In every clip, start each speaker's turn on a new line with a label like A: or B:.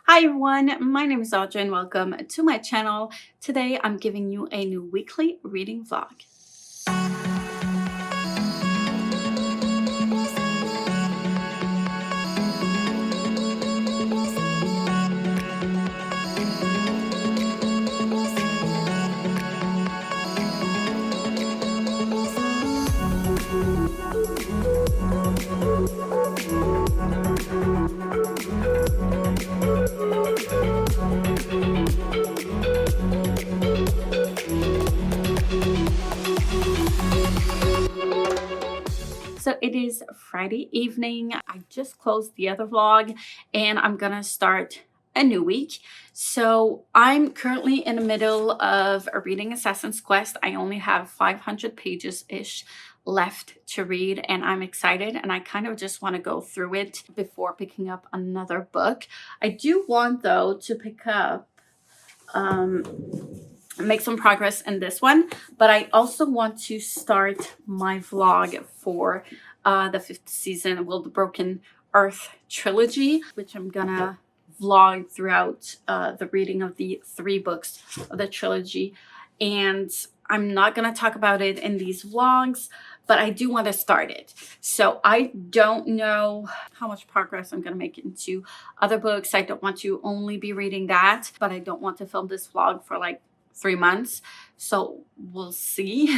A: Hi everyone, my name is Audrey and welcome to my channel. Today I'm giving you a new weekly reading vlog. So it is Friday evening. I just closed the other vlog and I'm gonna start a new week. So I'm currently in the middle of reading Assassin's Quest. I only have 500 pages-ish left to read and I'm excited and I kind of just want to go through it before picking up another book. I do want though to pick up make some progress in this one, but I also want to start my vlog for the 5th season, Will the Broken Earth trilogy, which I'm gonna vlog throughout the reading of the 3 books of the trilogy. And I'm not gonna talk about it in these vlogs, but I do want to start it. So I don't know how much progress I'm gonna make into other books. I don't want to only be reading that, but I don't want to film this vlog for like 3 months. So we'll see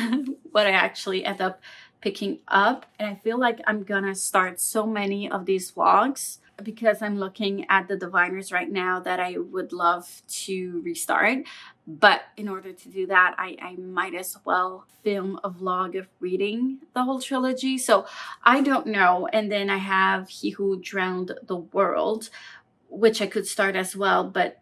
A: what I actually end up picking up. And I feel like I'm gonna start so many of these vlogs because I'm looking at the Diviners right now that I would love to restart. But in order to do that, I might as well film a vlog of reading the whole trilogy. So I don't know. And then I have He Who Drowned the World, which I could start as well. But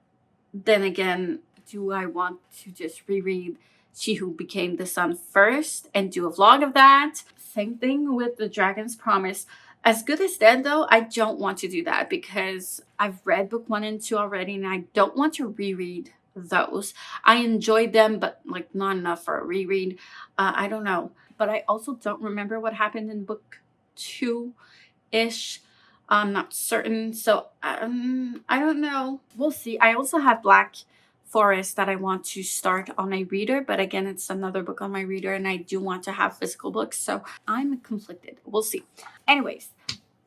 A: then again, do I want to just reread She Who Became the Sun first and do a vlog of that? Same thing with The Dragon's Promise. As Good as Dead though, I don't want to do that because I've read book 1 and 2 already and I don't want to reread those. I enjoyed them, but like not enough for a reread. I don't know. But I also don't remember what happened in book 2-ish. I'm not certain. So I don't know. We'll see. I also have Black Forest that I want to start on a reader, but again, it's another book on my reader and I do want to have physical books, so I'm conflicted. We'll see. Anyways,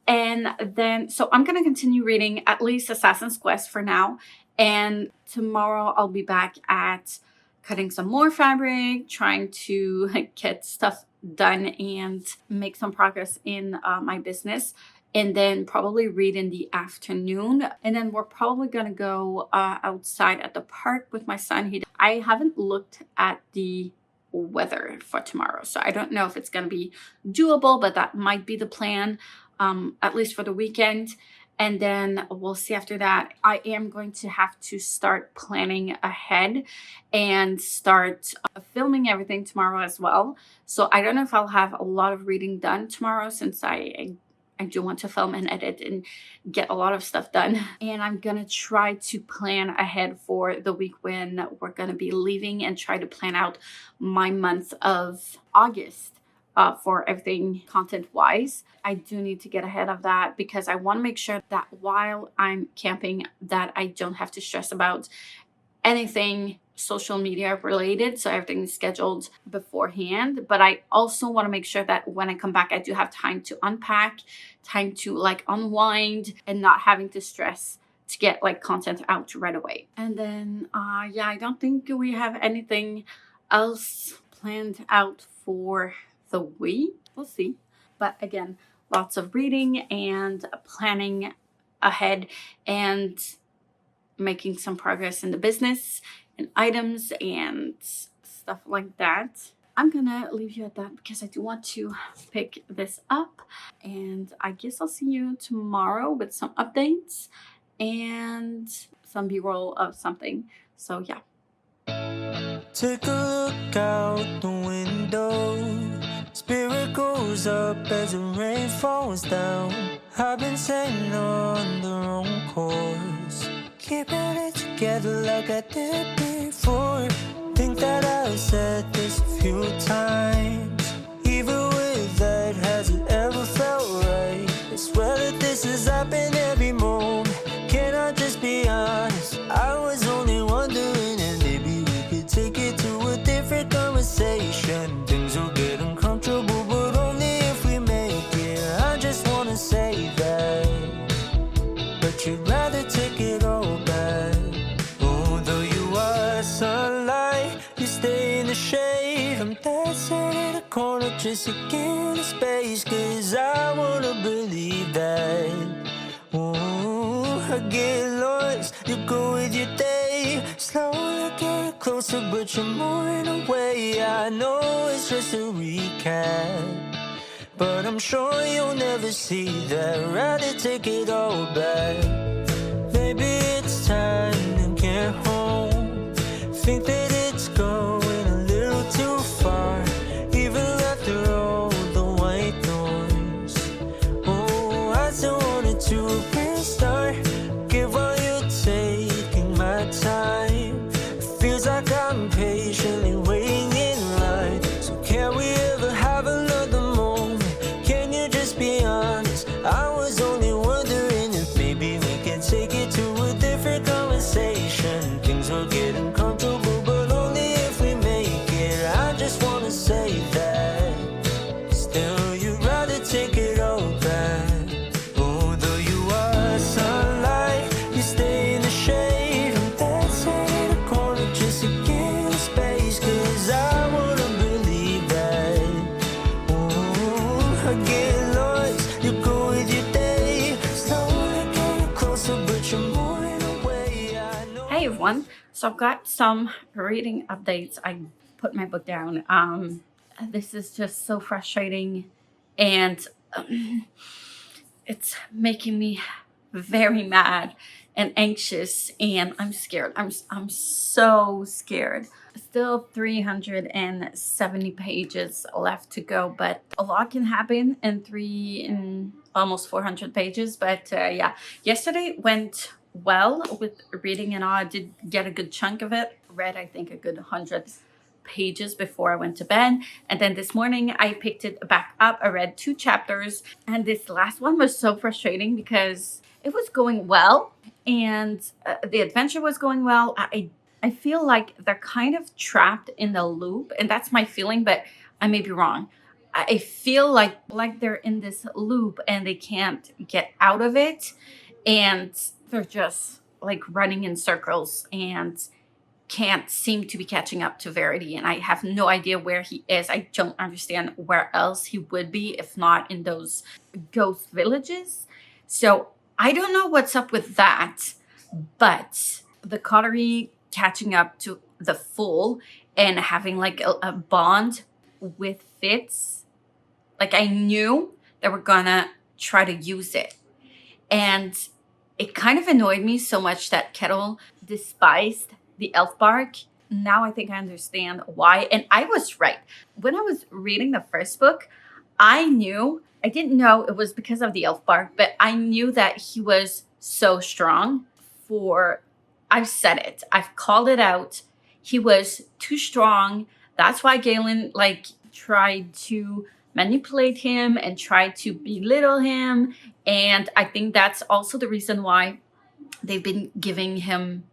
A: and then so I'm gonna continue reading at least Assassin's Quest for now, and tomorrow I'll be back at cutting some more fabric, trying to get stuff done and make some progress in my business. And then probably read in the afternoon. And then we're probably gonna go outside at the park with my son. I haven't looked at the weather for tomorrow, so I don't know if it's gonna be doable, but that might be the plan, at least for the weekend. And then we'll see after that. I am going to have to start planning ahead and start filming everything tomorrow as well. So I don't know if I'll have a lot of reading done tomorrow since I do want to film and edit and get a lot of stuff done. And I'm gonna try to plan ahead for the week when we're gonna be leaving and try to plan out my month of August for everything content-wise. I do need to get ahead of that because I want to make sure that while I'm camping that I don't have to stress about anything social media related, so everything is scheduled beforehand. But I also want to make sure that when I come back I do have time to unpack, time to like unwind and not having to stress to get like content out right away. And then yeah, I don't think we have anything else planned out for the week. We'll see. But again, lots of reading and planning ahead and making some progress in the business and items and stuff like that. I'm gonna leave you at that because I do want to pick this up, and I guess I'll see you tomorrow with some updates and some b-roll of something. So yeah.
B: Take a look out the window. Spirit goes up as the rain falls down. I've been sailing on the wrong course, keeping it together like I did before. Think that I've said this a few times. Even with that, has it ever felt right? I swear that this has happened every moment. Can I just be honest? but you'd rather take it all back. Although you are sunlight, you stay in the shade. I'm dancing in a corner just to get a space, 'cause I wanna believe that. Ooh, I get lost, you go with your day. Slowly getting closer, but you're moving away. I know it's just a recap, but I'm sure you'll never see that. Rather take it all back. Maybe it's time to get home. Think that it's going a little too far, even after all the white noise. Oh, I still wanted to restart. Give all you're taking my time. It feels like I'm patiently waiting in line. So can we ever have another moment? Can you just be honest? I was only wondering if maybe we can take it to a different conversation. Things are getting comfortable, but only if we make it. I just wanna say that. Still, you'd rather take it all back. Although you are sunlight, you stay in the shade. I'm dancing in a corner just to get a space, 'cause I wanna believe that. Ooh, I get lost, you go with your day. Slowly getting closer, but you're moving away. I know.
A: Hey everyone, so I've got some reading updates. I put my book down. This is just so frustrating, and it's making me very mad and anxious, and I'm scared. I'm so scared. Still 370 pages left to go, but a lot can happen in almost 400 pages. But yeah, yesterday went well with reading, and I did get a good chunk of it. Read, I think, a good 100 pages before I went to bed. And then this morning I picked it back up. I read 2 chapters, and this last one was so frustrating because it was going well, and the adventure was going well. I feel like they're kind of trapped in the loop, and that's my feeling, but I may be wrong. I feel like they're in this loop and they can't get out of it, and they're just like running in circles and can't seem to be catching up to Verity. And I have no idea where he is. I don't understand where else he would be if not in those ghost villages. So I don't know what's up with that, but the Coterie catching up to the Fool and having like a bond with Fitz, like I knew they were gonna try to use it. And it kind of annoyed me so much that Kettle despised the elf bark. Now I think I understand why. And I was right. When I was reading the first book, I didn't know it was because of the elf bark, but I knew that he was so strong I've said it. I've called it out. He was too strong. That's why Galen tried to manipulate him and tried to belittle him. And I think that's also the reason why they've been giving him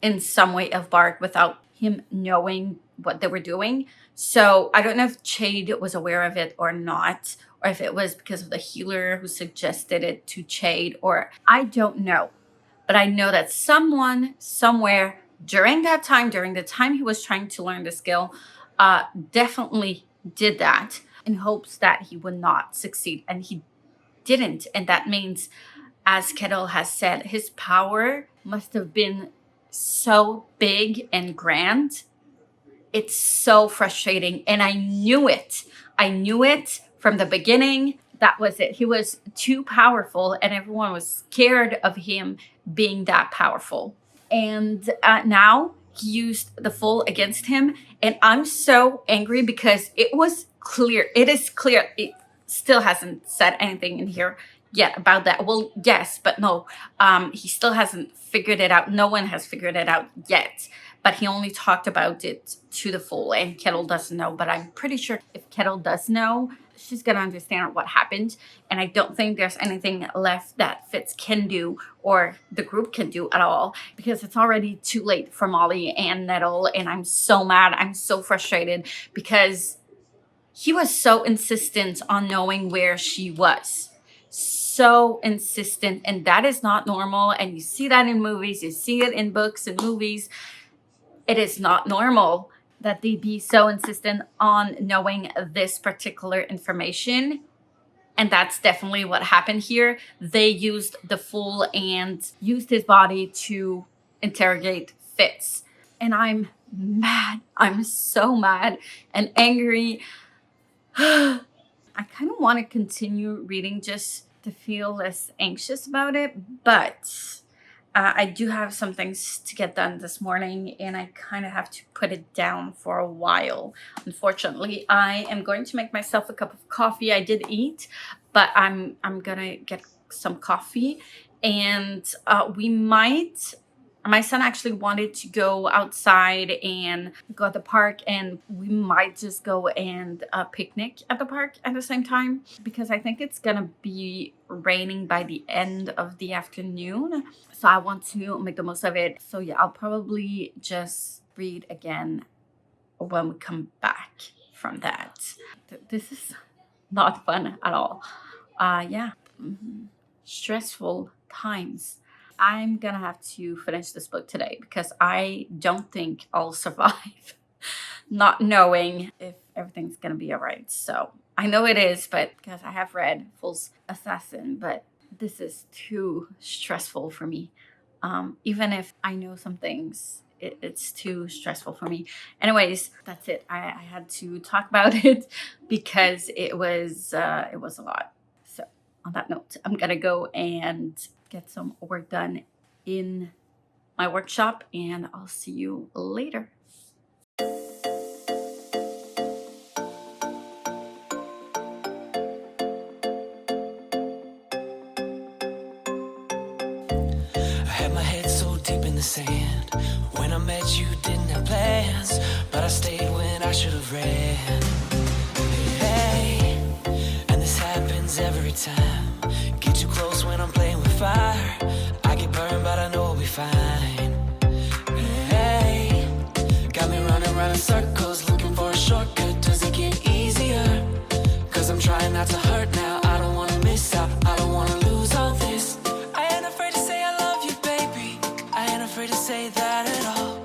A: in some way of bark without him knowing what they were doing. So I don't know if Chade was aware of it or not, or if it was because of the healer who suggested it to Chade, or I don't know. But I know that someone somewhere during the time he was trying to learn the skill, definitely did that in hopes that he would not succeed. And he didn't. And that means, as Kettle has said, his power must have been so big and grand. It's so frustrating. And I knew it. I knew it from the beginning. That was it. He was too powerful, and everyone was scared of him being that powerful. And now he used the Fool against him. And I'm so angry because it was clear. It is clear. It still hasn't said anything in here yet about that. Well, yes, but no. He still hasn't figured it out. No one has figured it out yet. But he only talked about it to the Fool, and Kettle doesn't know. But I'm pretty sure if Kettle does know, she's going to understand what happened. And I don't think there's anything left that Fitz can do or the group can do at all, because it's already too late for Molly and Nettle. And I'm so mad. I'm so frustrated because he was so insistent on knowing where she was. so insistent, and that is not normal. And you see that in movies, you see it in books and movies. It is not normal that they be so insistent on knowing this particular information. And that's definitely what happened here. They used the fool and used his body to interrogate Fitz. And I'm mad. I'm so mad and angry. I kind of want to continue reading just to feel less anxious about it, but I do have some things to get done this morning, and I kind of have to put it down for a while. Unfortunately, I am going to make myself a cup of coffee. I did eat, but I'm gonna get some coffee, and we might. My son actually wanted to go outside and go at the park, and we might just go and picnic at the park at the same time, because I think it's gonna be raining by the end of the afternoon. So I want to make the most of it. So yeah, I'll probably just read again when we come back from that. This is not fun at all. Stressful times. I'm gonna have to finish this book today because I don't think I'll survive not knowing if everything's gonna be all right. So I know it is, but because I have read Fool's Assassin, but this is too stressful for me. Even if I know some things, it's too stressful for me. Anyways, that's it. I had to talk about it because it was a lot. So on that note, I'm gonna go and get some work done in my workshop, and I'll see you later.
B: I had my head so deep in the sand. When I met you, didn't have plans, but I stayed when I should have ran. Hey, and this happens every time. Get too close when I'm playing with fire. I get burned, but I know we'll be fine. Hey, got me running around in circles, looking for a shortcut. Does it get easier? Cause I'm trying not to hurt now. I don't wanna miss out, I don't wanna lose all this. I ain't afraid to say I love you, baby. I ain't afraid to say that at all.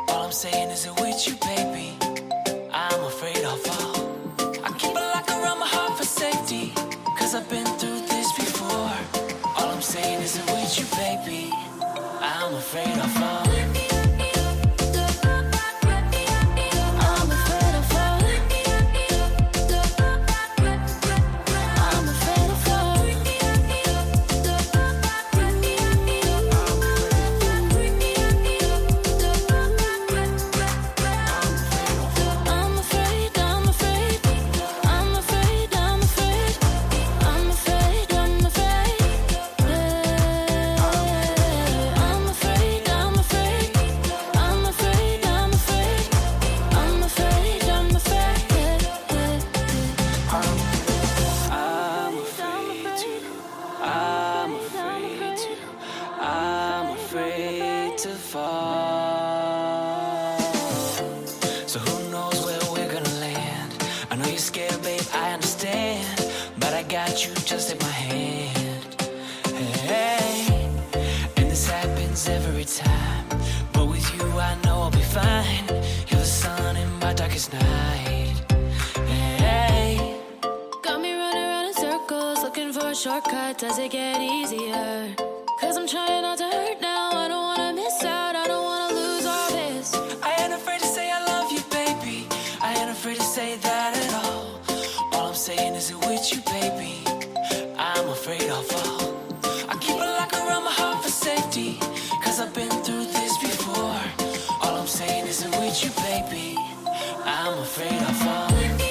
B: All I'm saying is it with you, baby. I'm afraid I'll fall. I keep a lock around my heart for safety, cause I've been through this before. All I'm saying is it with you, baby. I'm afraid I'll fall. So who knows where we're gonna land? I know you're scared, babe, I understand, but I got you, just take my hand. Hey, and this happens every time, but with you I know I'll be fine. You're the sun in my darkest night. Hey, got me running around in circles, looking for a shortcut. Does it get easier? Cause I'm trying not to hurt now. I don't wanna miss out, I don't wanna lose all this. I ain't afraid to say I love you, baby. I ain't afraid to say that at all. All I'm saying is it with you, baby. I'm afraid I'll fall. I keep a lock around my heart for safety, cause I've been through this before. All I'm saying is it with you, baby. I'm afraid I'll fall. I'm afraid I'll fall.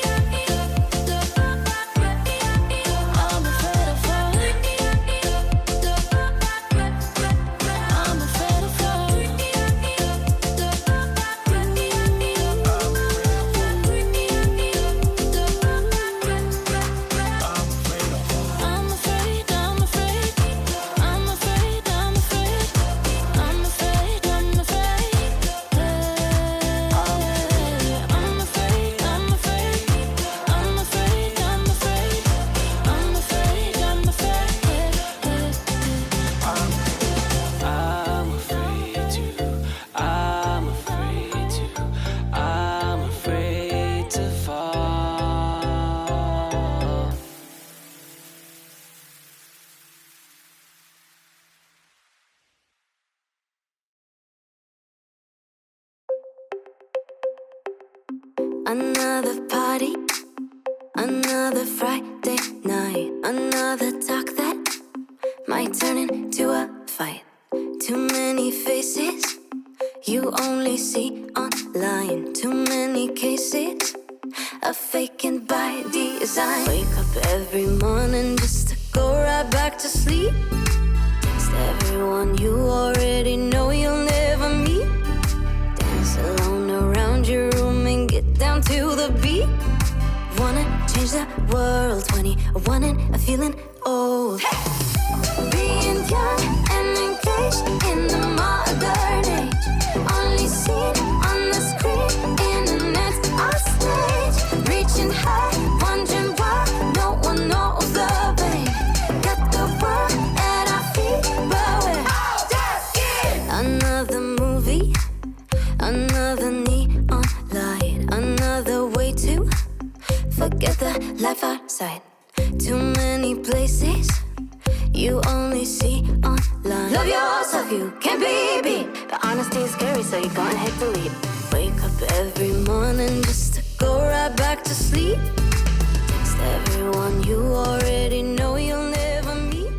B: Another party, another Friday night, another talk that might turn into a fight. Too many faces you only see online. Too many cases of faking by design. Wake up every morning just to go right back to sleep. Text everyone you already know you'll never meet. Dance alone around your room and get down to the beat. Wanna change the world, 21 and feeling old. Being young and engaged in the modern age. Only seen on the screen, internet's our stage. Reaching high, wondering why no one knows the way. Got the world at our feet, but we're all just kids. Another movie, another neon light, another way to forget the life outside. Too many places you only see online. Love yourself, you can't be beat. But honesty is scary, so you're gonna hit delete. Wake up every morning just to go right back to sleep. Text everyone you already know you'll never meet.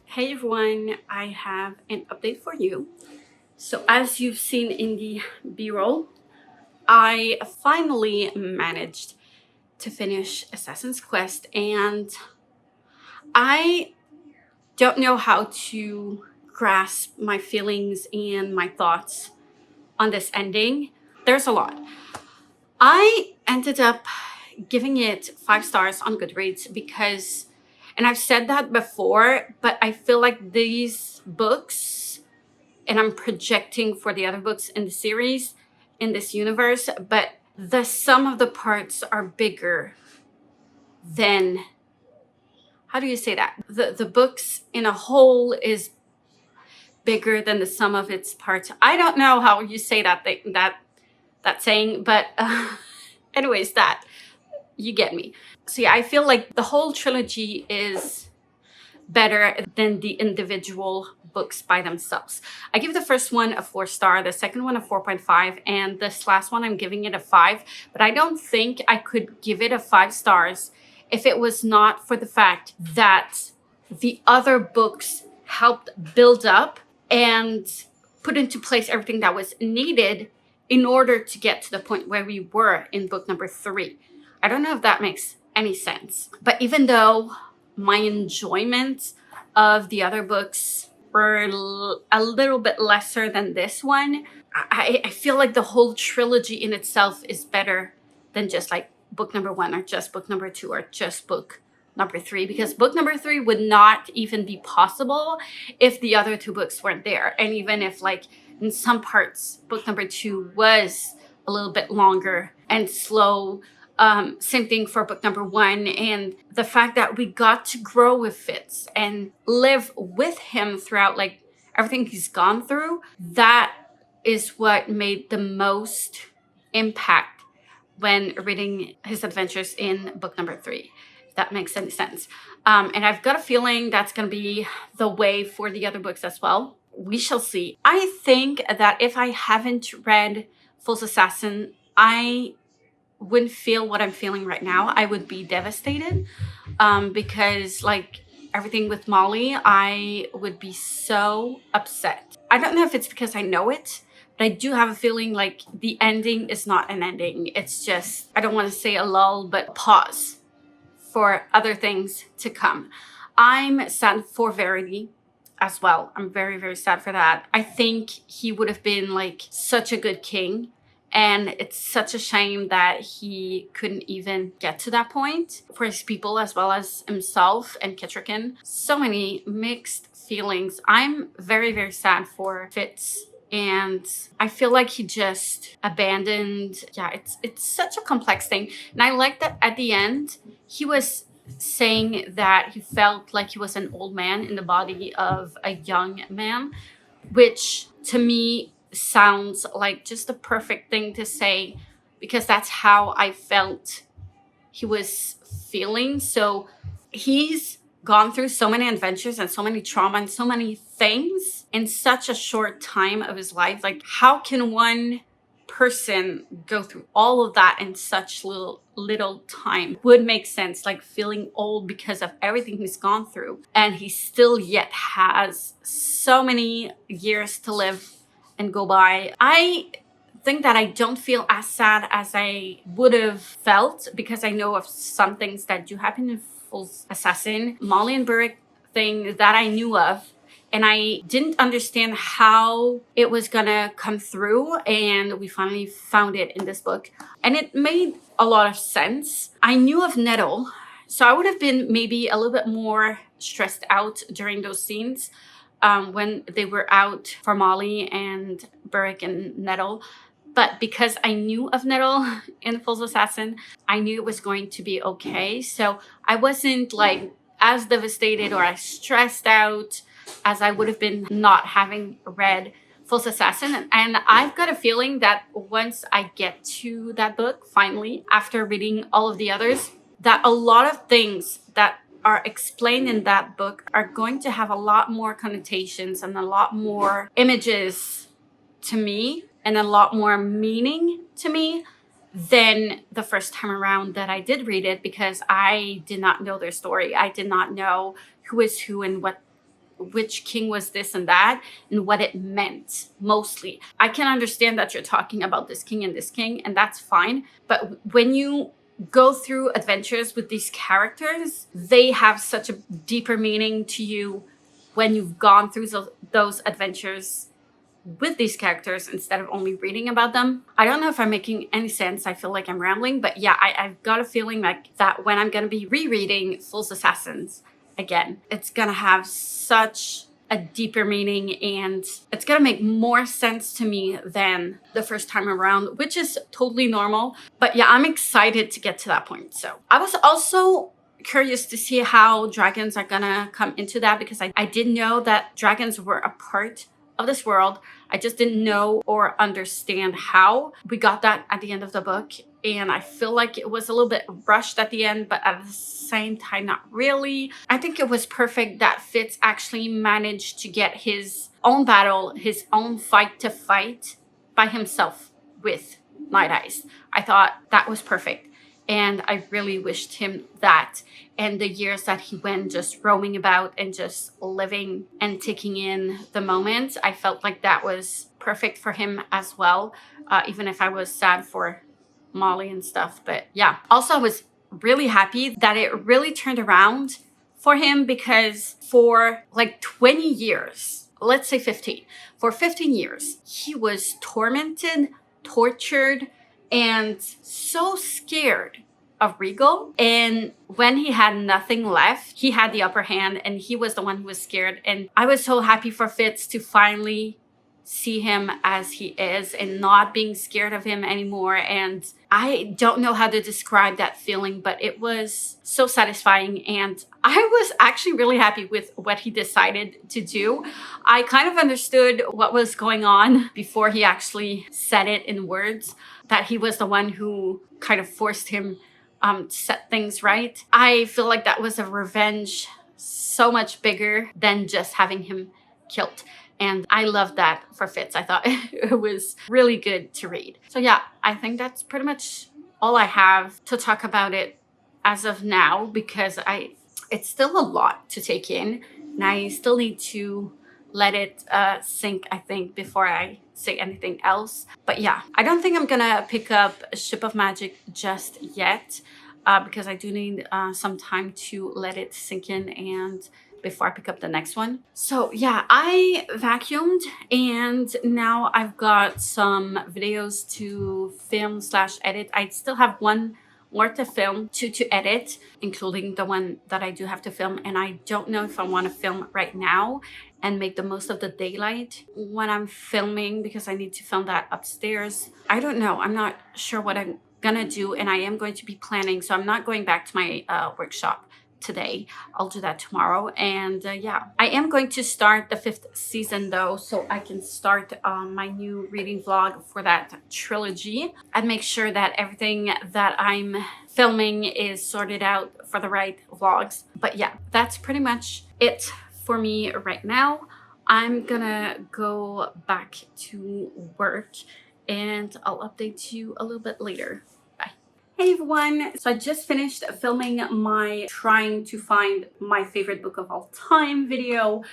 A: Hey everyone, I have an update for you. So as you've seen in the B-roll, I finally managed to finish Assassin's Quest, and I don't know how to grasp my feelings and my thoughts on this ending. There's a lot. I ended up giving it 5 stars on Goodreads because, and I've said that before, but I feel like these books, and I'm projecting for the other books in the series, in this universe, but the sum of the parts are bigger than, how do you say that? The books in a whole is bigger than the sum of its parts. I don't know how you say that saying, but anyways, that, you get me. So yeah, I feel like the whole trilogy is better than the individual books by themselves. I give the first one a 4 star, the second one a 4.5, and this last one I'm giving it a 5. But I don't think I could give it a 5 stars if it was not for the fact that the other books helped build up and put into place everything that was needed in order to get to the point where we were in book number 3. I don't know if that makes any sense. But even though my enjoyment of the other books were a little bit lesser than this one, I feel like the whole trilogy in itself is better than just like book number 1 or just book number 2 or just book number 3, because book number 3 would not even be possible if the other 2 books weren't there. And even if like in some parts book number 2 was a little bit longer and slow, same thing for book number 1. And the fact that we got to grow with Fitz and live with him throughout like everything he's gone through, that is what made the most impact when reading his adventures in book number 3. If that makes any sense. And I've got a feeling that's going to be the way for the other books as well. We shall see. I think that if I haven't read False Assassin, I wouldn't feel what I'm feeling right now. I would be devastated because like everything with Molly, I would be so upset. I don't know if it's because I know it, but I do have a feeling like the ending is not an ending. It's just, I don't want to say a lull, but pause for other things to come. I'm sad for Verity as well. I'm very, very sad for that. I think he would have been like such a good king. And it's such a shame that he couldn't even get to that point for his people as well as himself and Kettricken. So many mixed feelings. I'm very, very sad for Fitz. And I feel like he just abandoned. Yeah, it's such a complex thing. And I like that at the end, he was saying that he felt like he was an old man in the body of a young man, which to me sounds like just the perfect thing to say, because that's how I felt he was feeling. So he's gone through so many adventures and so many trauma and so many things in such a short time of his life. Like, how can one person go through all of that in such little time would make sense, like feeling old because of everything he's gone through, and he still yet has so many years to live and go by. I think that I don't feel as sad as I would have felt, because I know of some things that do happen in Full Assassin. Molly and Burke thing that I knew of, and I didn't understand how it was gonna come through, and we finally found it in this book, and it made a lot of sense. I knew of Nettle, so I would have been maybe a little bit more stressed out during those scenes when they were out for Molly and Burke and Nettle. But because I knew of Nettle in Full Assassin, I knew it was going to be okay. So I wasn't like as devastated or as stressed out as I would have been not having read Full Assassin. And I've got a feeling that once I get to that book, finally, after reading all of the others, that a lot of things that are explained in that book are going to have a lot more connotations and a lot more images to me and a lot more meaning to me than the first time around that I did read it, because I did not know their story. I did not know who is who and which king was this and that and what it meant. Mostly I can understand that you're talking about this king, and that's fine, but when you go through adventures with these characters, they have such a deeper meaning to you when you've gone through those adventures with these characters instead of only reading about them. I don't know if I'm making any sense. I feel like I'm rambling, but yeah, I've got a feeling like that when I'm going to be rereading Full Assassins again, it's going to have such a deeper meaning, and it's going to make more sense to me than the first time around, which is totally normal. But yeah, I'm excited to get to that point. So I was also curious to see how dragons are going to come into that, because I did know that dragons were a part of this world. I just didn't know or understand how. We got that at the end of the book, and I feel like it was a little bit rushed at the end, but at the same time, not really. I think it was perfect that Fitz actually managed to get his own battle, his own fight to fight by himself with Night Eyes. I thought that was perfect, and I really wished him that. And the years that he went just roaming about and just living and taking in the moment, I felt like that was perfect for him as well, even if I was sad for Molly and stuff. But yeah, also I was really happy that it really turned around for him, because for like 20 years, let's say 15, for 15 years, he was tormented, tortured, and so scared of Regal. And when he had nothing left, he had the upper hand, and he was the one who was scared. And I was so happy for Fitz to finally see him as he is and not being scared of him anymore. And I don't know how to describe that feeling, but it was so satisfying. And I was actually really happy with what he decided to do. I kind of understood what was going on before he actually said it in words, that he was the one who kind of forced him to set things right. I feel like that was a revenge so much bigger than just having him killed. And I loved that for Fitz. I thought it was really good to read. So yeah, I think that's pretty much all I have to talk about it as of now, because it's still a lot to take in, and I still need to let it sink, I think, before I say anything else. But yeah, I don't think I'm gonna pick up a Ship of Magic just yet, because I do need some time to let it sink in and before I pick up the next one. So yeah, I vacuumed, and now I've got some videos to film / edit. I still have one more to film, two to edit, including the one that I do have to film. And I don't know if I want to film right now and make the most of the daylight when I'm filming, because I need to film that upstairs. I don't know. I'm not sure what I'm gonna do, and I am going to be planning. So I'm not going back to my workshop today. I'll do that tomorrow. And yeah, I am going to start the 5th season though, so I can start my new reading vlog for that trilogy and make sure that everything that I'm filming is sorted out for the right vlogs. But yeah, that's pretty much it for me right now. I'm gonna go back to work and I'll update you a little bit later. Bye. Hey everyone, so I just finished filming my trying to find my favorite book of all time video.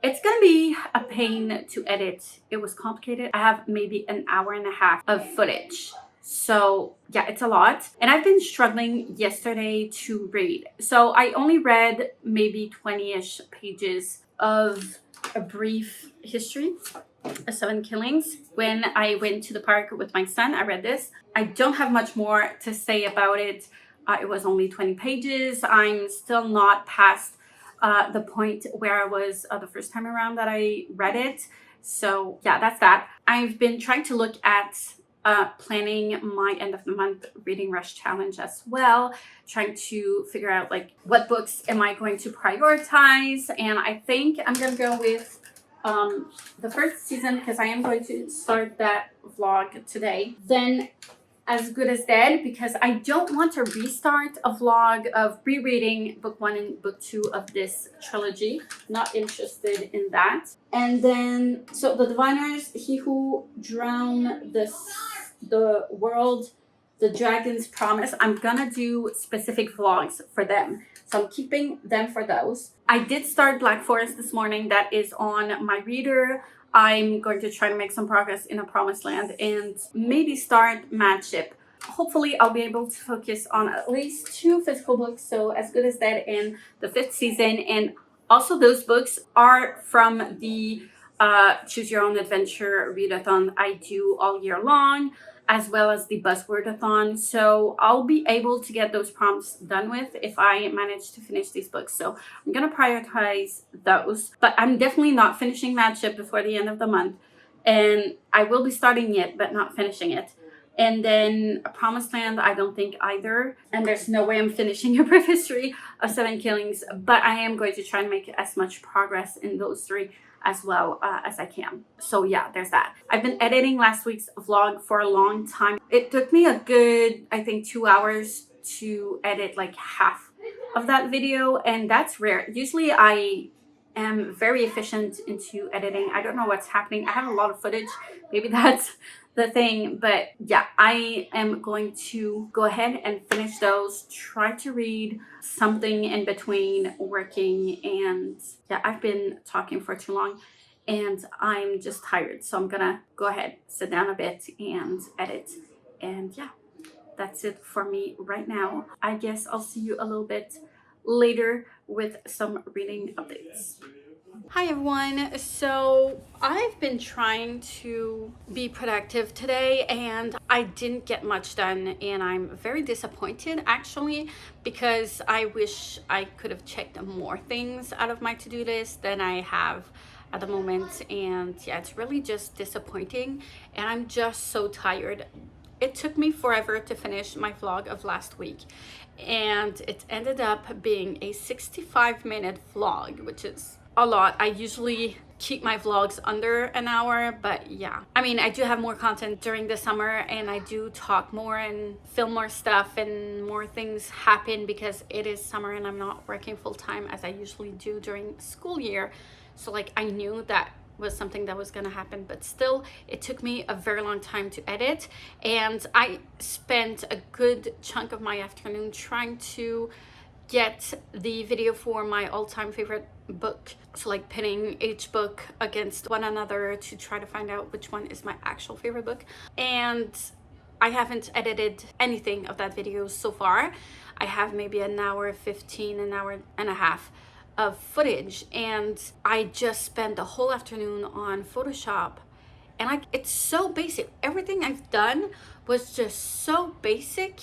A: It's gonna be a pain to edit. It was complicated. I have maybe an hour and a half of footage. So yeah, it's a lot. And I've been struggling yesterday to read. So I only read maybe 20-ish pages of a brief history of 7 Killings. When I went to the park with my son, I read this. I don't have much more to say about it. It was only 20 pages. I'm still not past the point where I was the first time around that I read it. So yeah, that's that. I've been trying to look at planning my end of the month reading rush challenge as well, trying to figure out like what books am I going to prioritize, and I think I'm gonna go with the first season because I am going to start that vlog today. Then As Good as Dead, because I don't want to restart a vlog of rereading book 1 and book 2 of this trilogy. Not interested in that. And then, so The Diviners, He Who Drowned the World, The Dragon's Promise. I'm gonna do specific vlogs for them. So I'm keeping them for those. I did start Black Forest this morning. That is on my reader. I'm going to try to make some progress in A Promised Land and maybe start Mad Ship. Hopefully I'll be able to focus on at least 2 physical books, so As Good as Dead and the 5th season. And also those books are from the Choose Your Own Adventure readathon I do all year long, as well as the Buzzwordathon. So I'll be able to get those prompts done with if I manage to finish these books. So I'm gonna prioritize those, but I'm definitely not finishing Mad Ship before the end of the month. And I will be starting it, but not finishing it. And then A Promised Land, I don't think either. And there's no way I'm finishing A Brief History of 7 Killings, but I am going to try and make as much progress in those 3 as well as I can. So yeah, there's that. I've been editing last week's vlog for a long time. It took me a good, I think, 2 hours to edit like half of that video, and that's rare. Usually I am very efficient into editing. I don't know what's happening. I have a lot of footage. Maybe that's the thing, but yeah, I am going to go ahead and finish those, try to read something in between working, and yeah, I've been talking for too long and I'm just tired, so I'm gonna go ahead, sit down a bit and edit. And yeah, that's it for me right now. I guess I'll see you a little bit later with some reading updates. Hi everyone, so I've been trying to be productive today and I didn't get much done, and I'm very disappointed actually, because I wish I could have checked more things out of my to-do list than I have at the moment. And yeah, it's really just disappointing and I'm just so tired. It took me forever to finish my vlog of last week, and it ended up being a 65-minute vlog, which is a lot. I usually keep my vlogs under an hour, but yeah, I mean, I do have more content during the summer and I do talk more and film more stuff and more things happen because it is summer and I'm not working full-time as I usually do during school year. So like, I knew that was something that was gonna happen, but still it took me a very long time to edit, and I spent a good chunk of my afternoon trying to get the video for my all-time favorite book, so like pitting each book against one another to try to find out which one is my actual favorite book. And I haven't edited anything of that video so far. I have maybe an hour 15, an hour and a half of footage, and I just spent the whole afternoon on Photoshop, and it's so basic. Everything I've done was just so basic,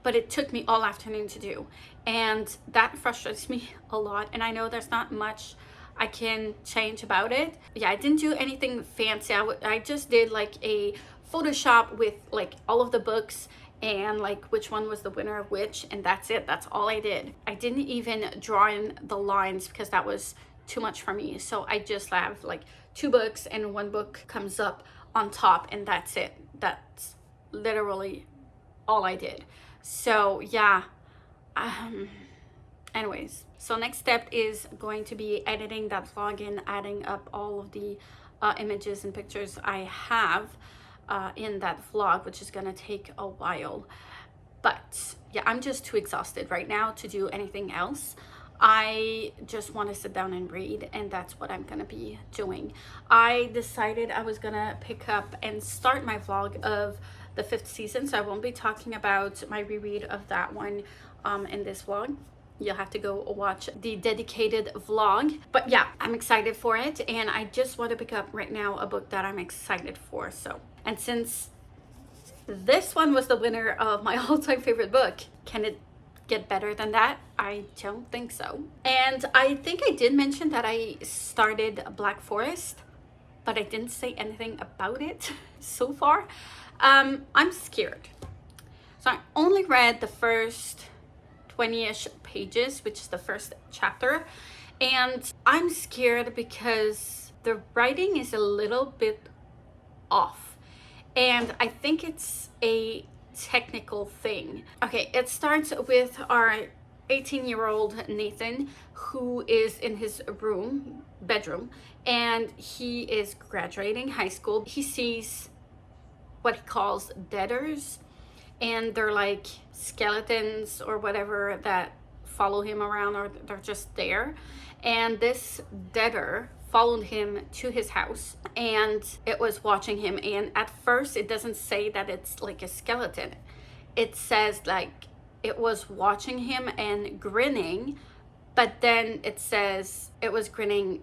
A: but it took me all afternoon to do, and that frustrates me a lot. And I know there's not much I can change about it. Yeah, I didn't do anything fancy. I just did like a Photoshop with like all of the books and like which one was the winner of which, and that's it. That's all I did. I didn't even draw in the lines because that was too much for me. So I just have like 2 books and 1 book comes up on top, and that's it. That's literally all I did. So yeah, anyways, so next step is going to be editing that vlog and adding up all of the images and pictures I have. in that vlog, which is gonna take a while. But yeah, I'm just too exhausted right now to do anything else. I just want to sit down and read, and that's what I'm gonna be doing. I decided I was gonna pick up and start my vlog of the 5th season, so I won't be talking about my reread of that one in this vlog. You'll have to go watch the dedicated vlog. But yeah, I'm excited for it, and I just want to pick up right now a book that I'm excited for. So, and since this one was the winner of my all-time favorite book, can it get better than that? I don't think so. And I think I did mention that I started Black Forest, but I didn't say anything about it so far. I'm scared. So I only read the first 20-ish pages, which is the first chapter, and I'm scared because the writing is a little bit off, and I think it's a technical thing. Okay, it starts with our 18-year-old Nathan, who is in his bedroom, and he is graduating high school. He sees what he calls deaders, and they're like skeletons or whatever that follow him around, or they're just there. And this deader followed him to his house, and it was watching him. And at first it doesn't say that it's like a skeleton. It says like it was watching him and grinning, but then it says it was grinning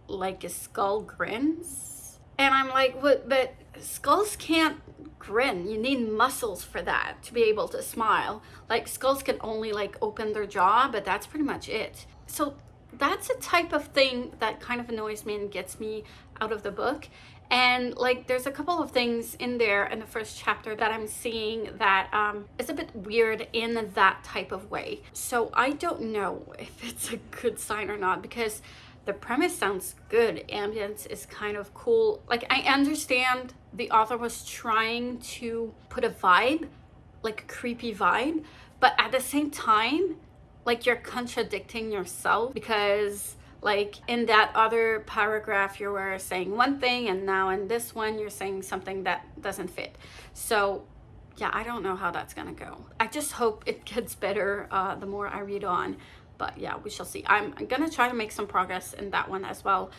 A: like a skull grins. And I'm like, what? But skulls can't grin. You need muscles for that to be able to smile. Like skulls can only like open their jaw, but that's pretty much it. So that's a type of thing that kind of annoys me and gets me out of the book. And like there's a couple of things in there in the first chapter that I'm seeing that is a bit weird in that type of way. So I don't know if it's a good sign or not, because the premise sounds good. Ambience is kind of cool. Like I understand the author was trying to put a vibe, like a creepy vibe, but at the same time, like you're contradicting yourself, because like in that other paragraph you were saying one thing, and now in this one you're saying something that doesn't fit. So yeah, I don't know how that's gonna go. I just hope it gets better the more I read on. But yeah, we shall see. I'm gonna try to make some progress in that one as well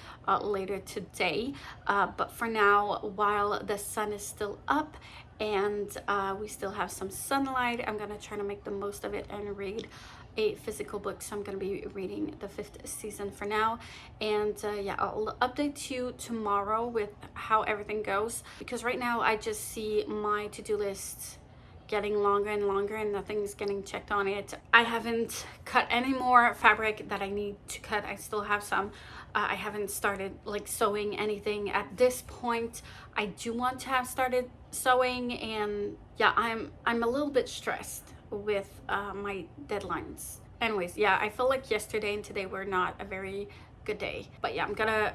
A: later today. But for now, while the sun is still up and we still have some sunlight, I'm gonna try to make the most of it and read a physical book. So I'm gonna be reading the 5th season for now. And yeah, I'll update you tomorrow with how everything goes, because right now I just see my to-do list getting longer and longer and nothing's getting checked on it. I haven't cut any more fabric that I need to cut. I still have some. I haven't started like sewing anything at this point. I do want to have started sewing, and yeah, I'm a little bit stressed with my deadlines. Anyways, yeah, I feel like yesterday and today were not a very good day, but yeah, I'm gonna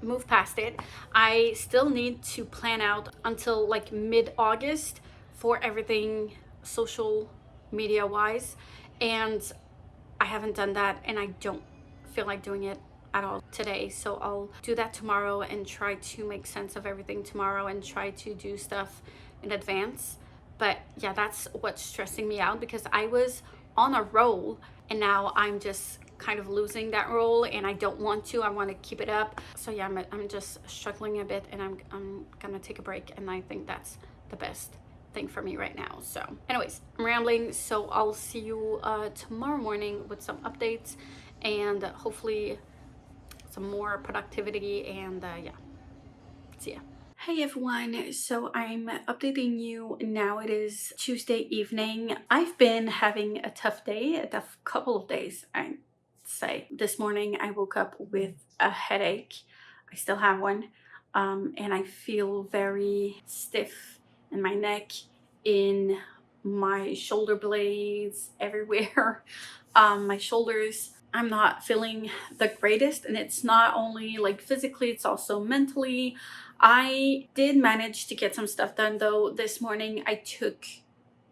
A: move past it. I still need to plan out until like mid-August for everything social media wise, and I haven't done that, and I don't feel like doing it at all today. So I'll do that tomorrow and try to make sense of everything tomorrow and try to do stuff in advance. But yeah, that's what's stressing me out, because I was on a roll and now I'm just kind of losing that roll, and I don't want to. I want to keep it up. So yeah, I'm just struggling a bit, and I'm gonna take a break, and I think that's the best thing for me right now. So anyways, I'm rambling, so I'll see you tomorrow morning with some updates and hopefully some more productivity, and yeah, see ya. Hey everyone, so I'm updating you now. It is Tuesday evening. I've been having a tough day, a tough couple of days, I'd say. This morning I woke up with a headache. I still have one, and I feel very stiff in my neck, in my shoulder blades, everywhere. My shoulders, I'm not feeling the greatest, and it's not only like physically, it's also mentally. I did manage to get some stuff done though. This morning I took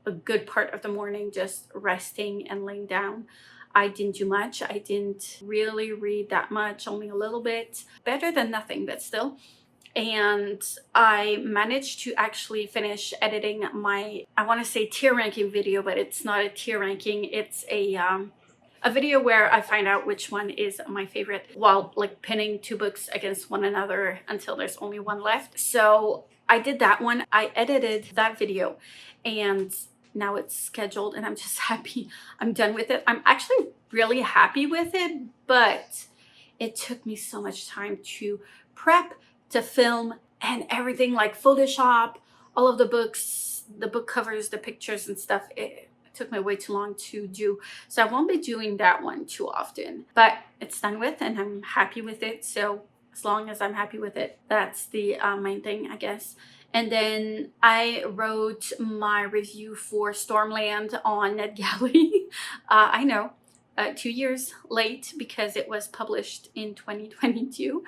A: a good part of the morning just resting and laying down. I didn't do much. I didn't really read that much, only a little bit. Better than nothing, but still. and I managed to actually finish editing my, I want to say tier ranking video, but it's not a tier ranking. It's a video where I find out which one is my favorite while like pinning two books against one another until there's only one left. So I did that one. I edited that video and now it's scheduled and I'm just happy I'm done with it. I'm actually really happy with it, but it took me so much time to prep, to film, and everything, like Photoshop, all of the books, the book covers, the pictures and stuff. It took me way too long to do. So I won't be doing that one too often, but it's done with and I'm happy with it. So as long as I'm happy with it, that's the main thing, I guess. And then I wrote my review for Stormland on NetGalley. I know, 2 years late because it was published in 2022.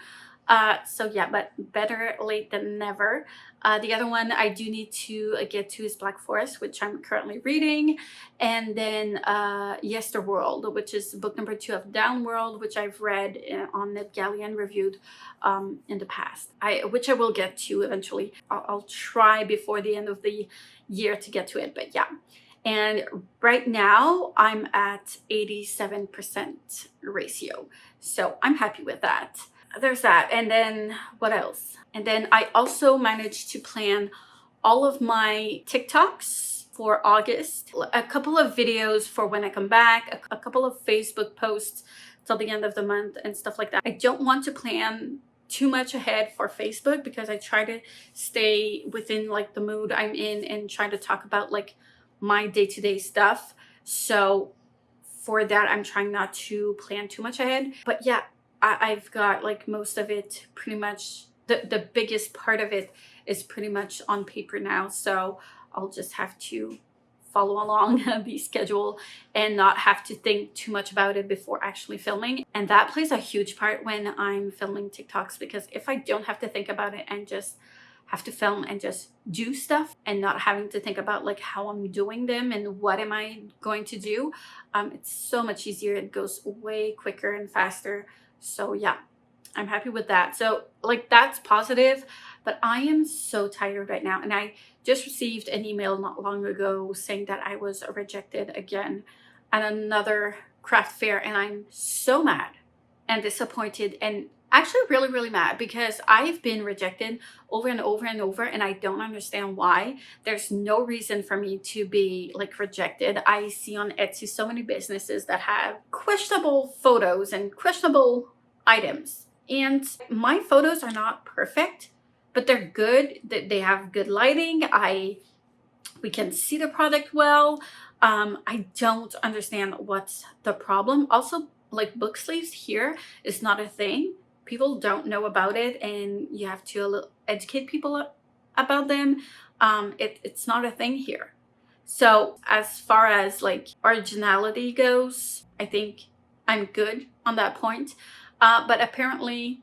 A: So yeah, but better late than never. The other one I do need to get to is Black Forest, which I'm currently reading. And then Yesterworld, which is book number 2 of Downworld, which I've read on NetGalley and reviewed in the past. Which I will get to eventually. I'll try before the end of the year to get to it, but yeah. And right now I'm at 87% ratio. So I'm happy with that. There's that. And then what else? And then I also managed to plan all of my TikToks for August, a couple of videos for when I come back, a couple of Facebook posts till the end of the month and stuff like that. I don't want to plan too much ahead for Facebook because I try to stay within like the mood I'm in and try to talk about like my day-to-day stuff. So for that, I'm trying not to plan too much ahead. But yeah, I've got like most of it pretty much, the biggest part of it is pretty much on paper now. So I'll just have to follow along the schedule and not have to think too much about it before actually filming. And that plays a huge part when I'm filming TikToks, because if I don't have to think about it and just have to film and just do stuff and not having to think about like how I'm doing them and what am I going to do, it's so much easier. It goes way quicker and faster. So yeah, I'm happy with that. So like that's positive, but I am so tired right now. And I just received an email not long ago saying that I was rejected again at another craft fair. And I'm so mad and disappointed and actually really, really mad because I've been rejected over and over and over and I don't understand why. There's no reason for me to be like rejected. I see on Etsy so many businesses that have questionable photos and questionable items. And my photos are not perfect, but they're good. They have good lighting. We can see the product well. I don't understand what's the problem. Also, like book sleeves here is not a thing. People don't know about it and you have to educate people about them. It's not a thing here. So as far as like originality goes, I think I'm good on that point. But apparently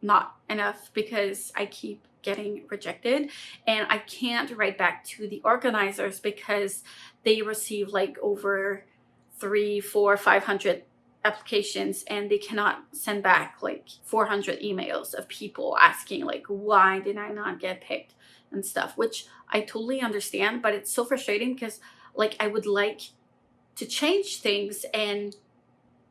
A: not enough because I keep getting rejected and I can't write back to the organizers because they receive like over 300, 400, 500 applications and they cannot send back like 400 emails of people asking like why did I not get picked and stuff, which I totally understand, but it's so frustrating because like I would like to change things and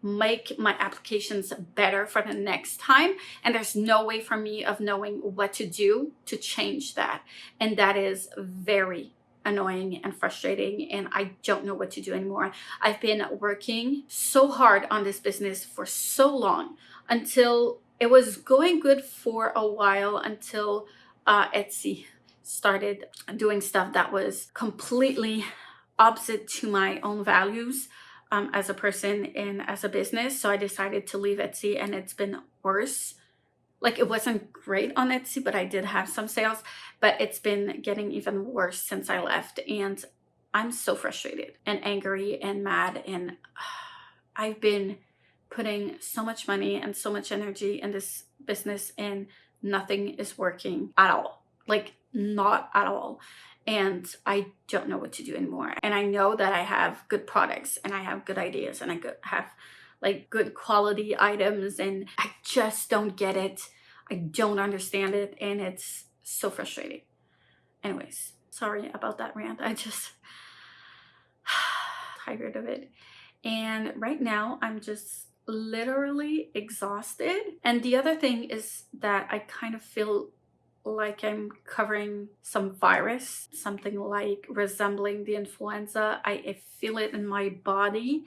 A: make my applications better for the next time, and there's no way for me of knowing what to do to change that, and that is very annoying and frustrating and I don't know what to do anymore. I've been working so hard on this business for so long until it was going good for a while until Etsy started doing stuff that was completely opposite to my own values as a person and as a business. So I decided to leave Etsy and it's been worse. Like it wasn't great on Etsy, but I did have some sales, but it's been getting even worse since I left. And I'm so frustrated and angry and mad. And I've been putting so much money and so much energy in this business and nothing is working at all. Like not at all. And I don't know what to do anymore. And I know that I have good products and I have good ideas and I have like good quality items and I just don't get it. I don't understand it, and it's so frustrating. Anyways, sorry about that rant. I just tired of it. And right now I'm just literally exhausted. And the other thing is that I kind of feel like I'm covering some virus, something like resembling the influenza. I feel it in my body.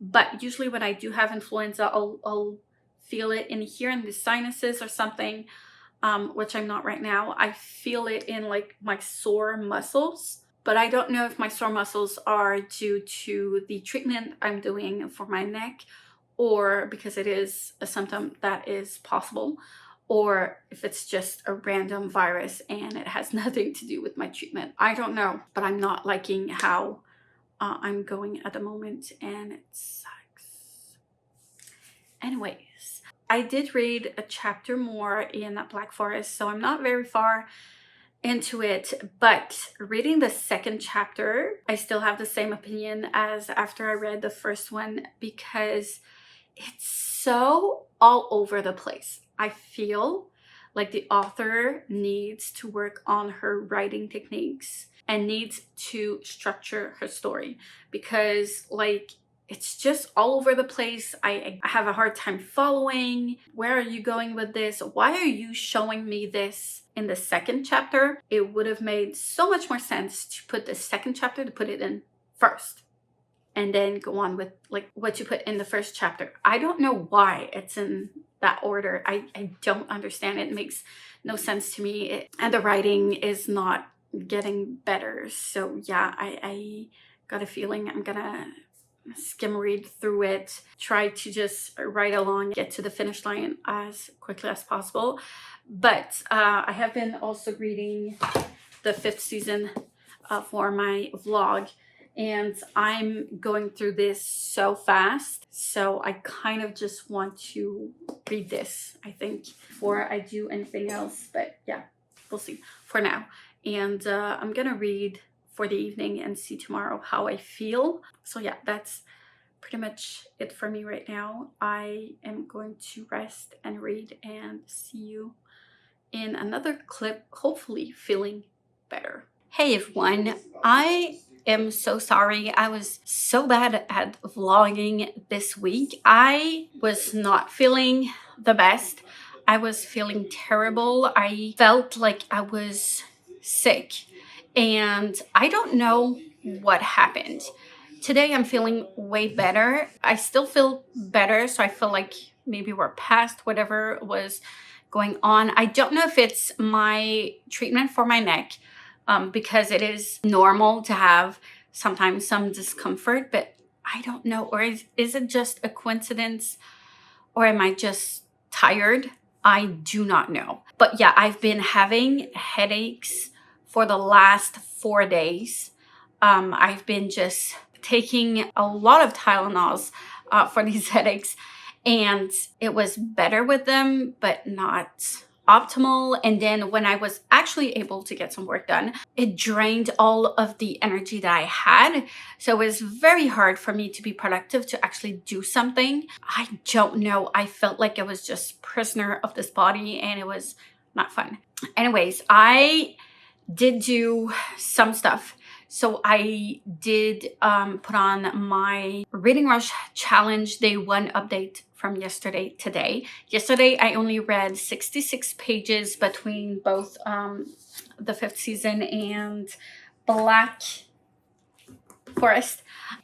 A: But usually when I do have influenza, I'll feel it in here in the sinuses or something, which I'm not right now. I feel it in like my sore muscles. But I don't know if my sore muscles are due to the treatment I'm doing for my neck, or because it is a symptom that is possible, or if it's just a random virus and it has nothing to do with my treatment. I don't know, but I'm not liking how I'm going at the moment, and it sucks. Anyways, I did read a chapter more in that Black Forest, so I'm not very far into it, but reading the second chapter, I still have the same opinion as after I read the first one, because it's so all over the place. I feel like the author needs to work on her writing techniques and needs to structure her story, because like it's just all over the place. I have a hard time following. Where are you going with this? Why are you showing me this in the second chapter? It would have made so much more sense to put the second chapter, to put it in first, and then go on with like what you put in the first chapter. I don't know why it's in that order. I don't understand it. It makes no sense to me. And the writing is not getting better. So yeah, I got a feeling I'm gonna skim read through it, try to just write along, get to the finish line as quickly as possible. But I have been also reading the 5th season for my vlog, and I'm going through this so fast, so I kind of just want to read this, I think, before I do anything else. But yeah, we'll see for now. And I'm gonna read for the evening and see tomorrow how I feel. So yeah, that's pretty much it for me right now. I am going to rest and read, and see you in another clip, hopefully feeling better. Hey everyone, I am so sorry. I was so bad at vlogging this week. I was not feeling the best. I was feeling terrible. I felt like I was sick, and I don't know what happened. Today I'm feeling way better. I still feel better, so I feel like maybe we're past whatever was going on. I don't know if it's my treatment for my neck, because it is normal to have sometimes some discomfort, but I don't know. Or is it just a coincidence, or am I just tired? I do not know. But yeah, I've been having headaches for the last 4 days. I've been just taking a lot of Tylenols for these headaches, and it was better with them, but not optimal. And then when I was actually able to get some work done, it drained all of the energy that I had. So it was very hard for me to be productive, to actually do something. I don't know. I felt like I was just prisoner of this body, and it was not fun. Anyways, I did do some stuff. So I did put on my Reading Rush Challenge Day 1 update from yesterday today. Yesterday, I only read 66 pages between both the 5th season and Black Forest.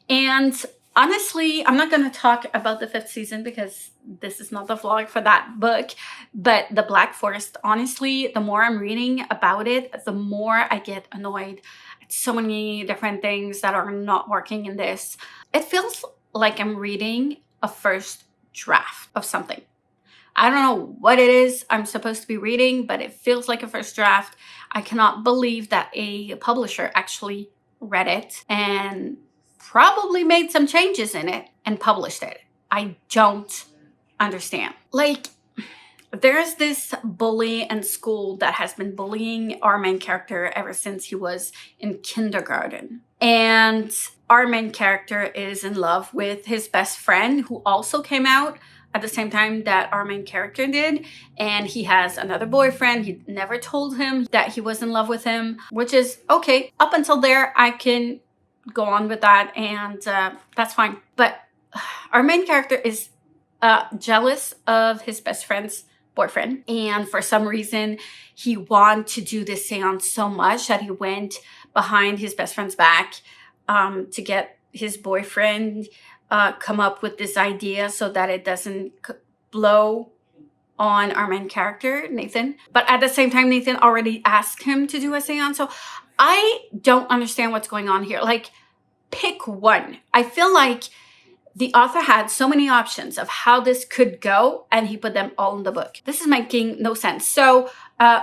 A: And honestly, I'm not going to talk about the 5th season because this is not the vlog for that book, but the Black Forest, honestly, the more I'm reading about it, the more I get annoyed. So many different things that are not working in this. It feels like I'm reading a first draft of something. I don't know what it is I'm supposed to be reading, but it feels like a first draft. I cannot believe that a publisher actually read it and probably made some changes in it and published it. I don't understand. Like, there's this bully in school that has been bullying our main character ever since he was in kindergarten. And our main character is in love with his best friend, who also came out at the same time that our main character did. And he has another boyfriend. He never told him that he was in love with him, which is okay. Up until there, I can go on with that, and that's fine. But our main character is jealous of his best friend's boyfriend. And for some reason, he wanted to do this seance so much that he went behind his best friend's back to get his boyfriend come up with this idea so that it doesn't blow on our main character, Nathan. But at the same time, Nathan already asked him to do a seance. So I don't understand what's going on here. Like, pick one. I feel like the author had so many options of how this could go, and he put them all in the book. This is making no sense. So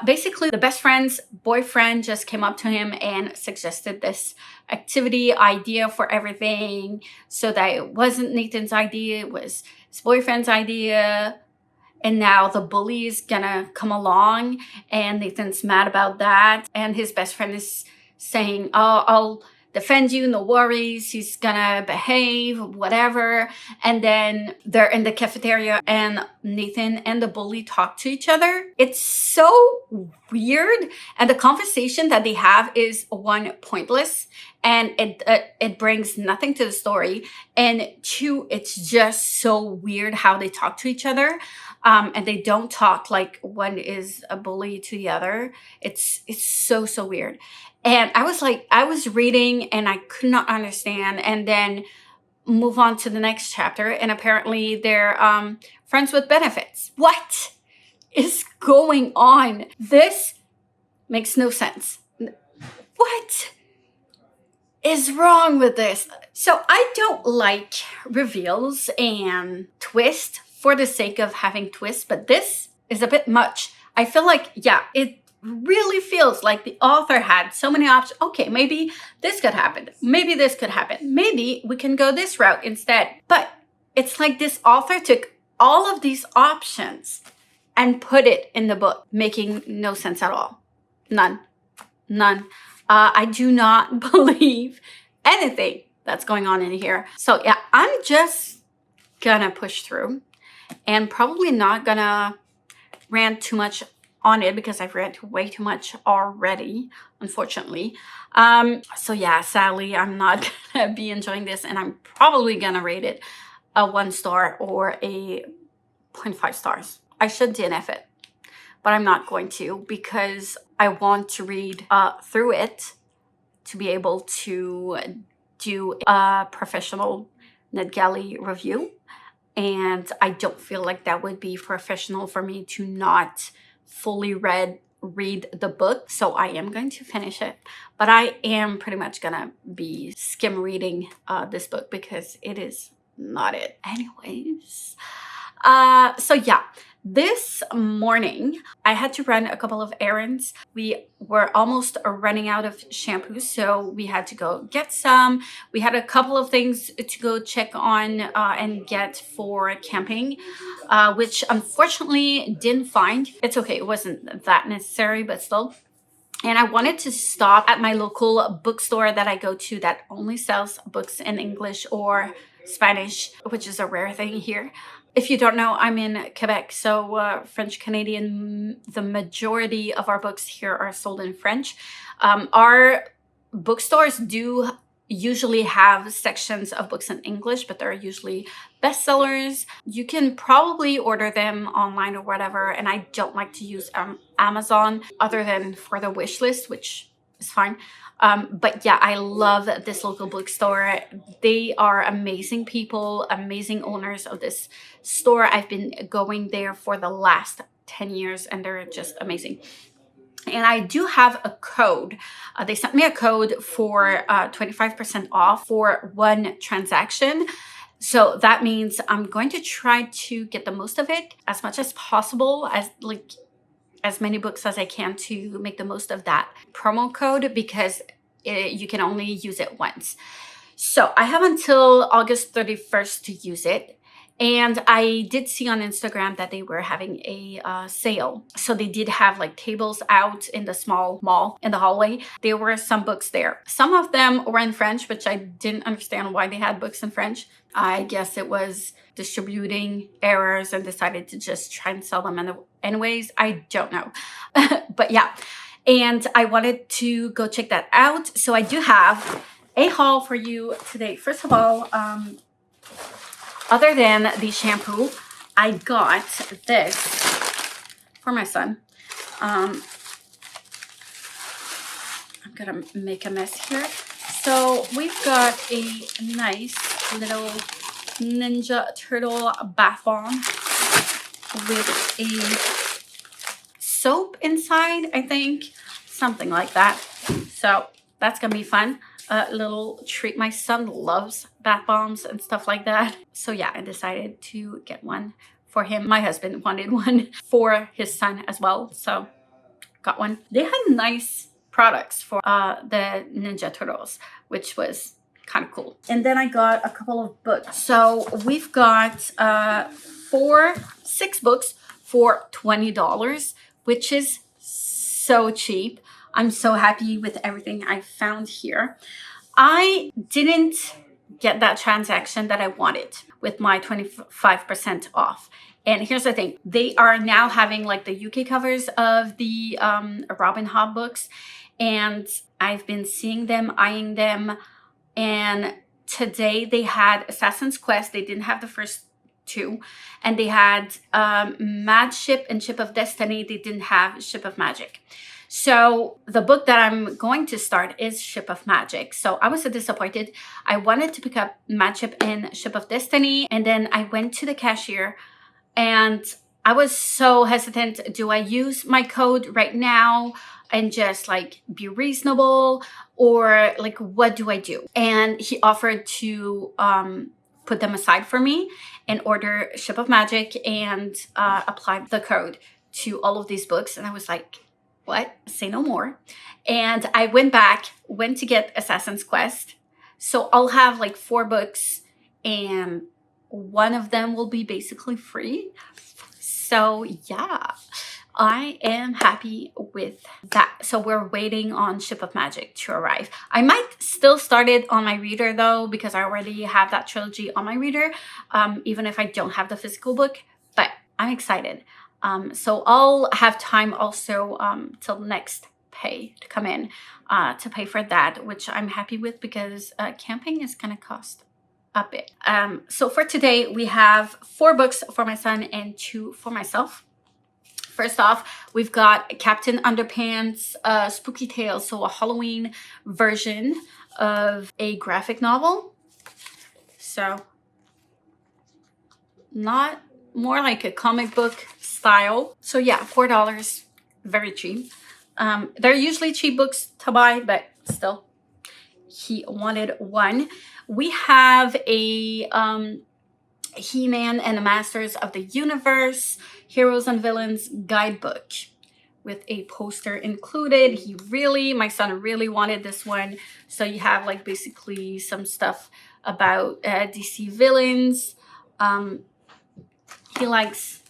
A: basically, the best friend's boyfriend just came up to him and suggested this activity idea for everything, so that it wasn't Nathan's idea, it was his boyfriend's idea. And now the bully is gonna come along, and Nathan's mad about that. And his best friend is saying, oh, I'll defend you, no worries, he's gonna behave, whatever. And then they're in the cafeteria, and Nathan and the bully talk to each other. It's so weird, and the conversation that they have is one, pointless, and it brings nothing to the story, and two, it's just so weird how they talk to each other. And they don't talk like one is a bully to the other. It's so weird. And I was reading and I could not understand, and then move on to the next chapter, and apparently they're friends with benefits. What is going on? This makes no sense. What is wrong with this? So I don't like reveals and twists for the sake of having twists, but this is a bit much. I feel like, yeah, it really feels like the author had so many options. Okay, maybe this could happen. Maybe this could happen. Maybe we can go this route instead. But it's like this author took all of these options and put it in the book, making no sense at all. None. I do not believe anything that's going on in here. So yeah, I'm just gonna push through and probably not gonna rant too much on it because I've read way too much already, unfortunately. So yeah, sadly, I'm not gonna be enjoying this, and I'm probably gonna rate it a 1 star or a 0.5 stars. I should DNF it, but I'm not going to because I want to read through it to be able to do a professional NetGalley review. And I don't feel like that would be professional for me to not fully read the book. So I am going to finish it, but I am pretty much gonna be skim reading this book because it is not it. Anyways, so yeah, this morning I had to run a couple of errands. We were almost running out of shampoo, so we had to go get some. We had a couple of things to go check on and get for camping, which unfortunately didn't find. It's okay, it wasn't that necessary, but still. And I wanted to stop at my local bookstore that I go to that only sells books in English or Spanish, which is a rare thing here. If you don't know, I'm in Quebec, so French Canadian. The majority of our books here are sold in French. Our bookstores do usually have sections of books in English, but they're usually bestsellers. You can probably order them online or whatever, and I don't like to use Amazon other than for the wish list, which is fine. But yeah, I love this local bookstore. They are amazing people, amazing owners of this store. I've been going there for the last 10 years and they're just amazing. And I do have a code. They sent me a code for 25% off for one transaction. So that means I'm going to try to get the most of it as much as possible, as many books as I can to make the most of that promo code because you can only use it once. So I have until August 31st to use it. And I did see on Instagram that they were having a sale. So they did have like tables out in the small mall in the hallway. There were some books there. Some of them were in French, which I didn't understand why they had books in French. I guess it was distributing errors and decided to just try and sell them anyways. I don't know. But yeah. And I wanted to go check that out. So I do have a haul for you today. First of all, other than the shampoo, I got this for my son. I'm gonna make a mess here. So we've got a nice little Ninja Turtle bath bomb with a soap inside, I think. Something like that. So that's gonna be fun. A little treat. My son loves bath bombs and stuff like that. So yeah, I decided to get one for him. My husband wanted one for his son as well. So got one. They had nice products for the Ninja Turtles, which was kind of cool. And then I got a couple of books. So we've got 6 books for $20, which is so cheap. I'm so happy with everything I found here. I didn't get that transaction that I wanted with my 25% off. And here's the thing. They are now having like the UK covers of the Robin Hood books. And I've been seeing them, eyeing them. And today they had Assassin's Quest. They didn't have the first 2. And they had Mad Ship and Ship of Destiny. They didn't have Ship of Magic. So the book that I'm going to start is Ship of Magic. So I was so disappointed. I wanted to pick up Mad Ship and Ship of Destiny. And then I went to the cashier and I was so hesitant. Do I use my code right now and just like be reasonable, or like what do I do? And he offered to put them aside for me and order Ship of Magic and apply the code to all of these books. And I was like, what? Say no more. And I went to get Assassin's Quest. So I'll have like 4 books and one of them will be basically free. So yeah, I am happy with that. So we're waiting on Ship of Magic to arrive. I might still start it on my reader though, because I already have that trilogy on my reader, even if I don't have the physical book, but I'm excited. So I'll have time also till next pay to come in to pay for that, which I'm happy with because camping is gonna cost a bit. So for today, we have 4 books for my son and 2 for myself. First off, we've got Captain Underpants Spooky Tales, so a Halloween version of a graphic novel. So not more like a comic book style. So yeah, $4, very cheap. They're usually cheap books to buy, but still, he wanted one. We have a He-Man and the Masters of the Universe Heroes and Villains guidebook with a poster included. My son really wanted this one. So you have like basically some stuff about DC villains. He likes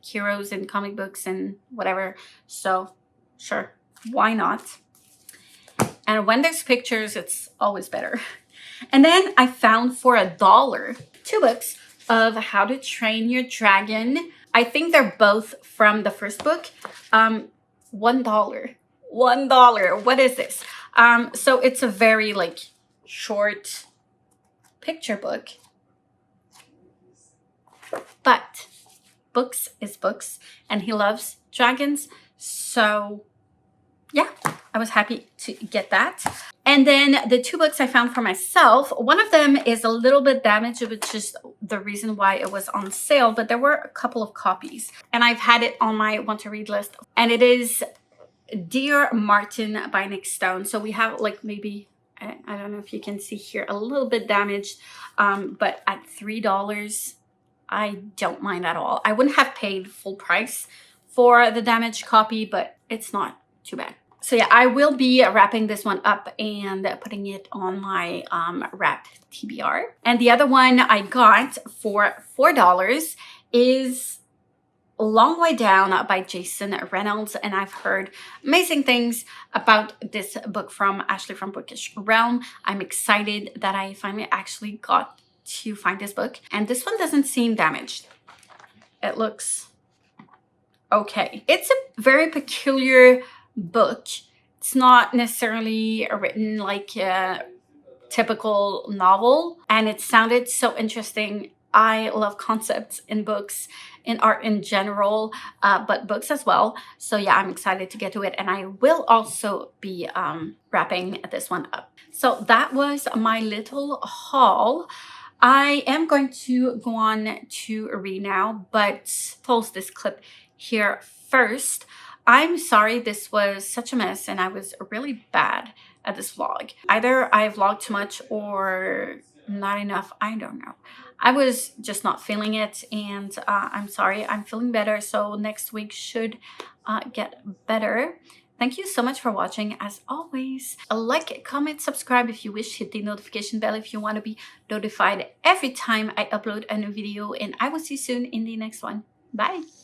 A: heroes and comic books and whatever. So sure, why not? And when there's pictures, it's always better. And then I found for $1 2 books of How to Train Your Dragon. I think they're both from the first book. $1. $1. What is this? So it's a very like short picture book. But books is books, and he loves dragons. So yeah, I was happy to get that. And then the 2 books I found for myself, one of them is a little bit damaged, which is the reason why it was on sale, but there were a couple of copies and I've had it on my want to read list. And it is Dear Martin by Nick Stone. So we have like maybe, I don't know if you can see here, a little bit damaged, but at $3, I don't mind at all. I wouldn't have paid full price for the damaged copy, but it's not too bad. So yeah, I will be wrapping this one up and putting it on my wrapped TBR. And the other one I got for $4 is Long Way Down by Jason Reynolds, and I've heard amazing things about this book from Ashley from Bookish Realm. I'm excited that I finally actually got to find this book, and this one doesn't seem damaged. It looks okay. It's a very peculiar book. It's not necessarily written like a typical novel, and it sounded so interesting. I love concepts in books, in art in general, but books as well. So yeah, I'm excited to get to it, and I will also be wrapping this one up. So that was my little haul. I am going to go on to read now, but post this clip here first. I'm sorry this was such a mess and I was really bad at this vlog. Either I vlogged too much or not enough, I don't know. I was just not feeling it, and I'm sorry. I'm feeling better, so next week should get better. Thank you so much for watching. As always, like, comment, subscribe if you wish. Hit the notification bell if you want to be notified every time I upload a new video, and I will see you soon in the next one. Bye!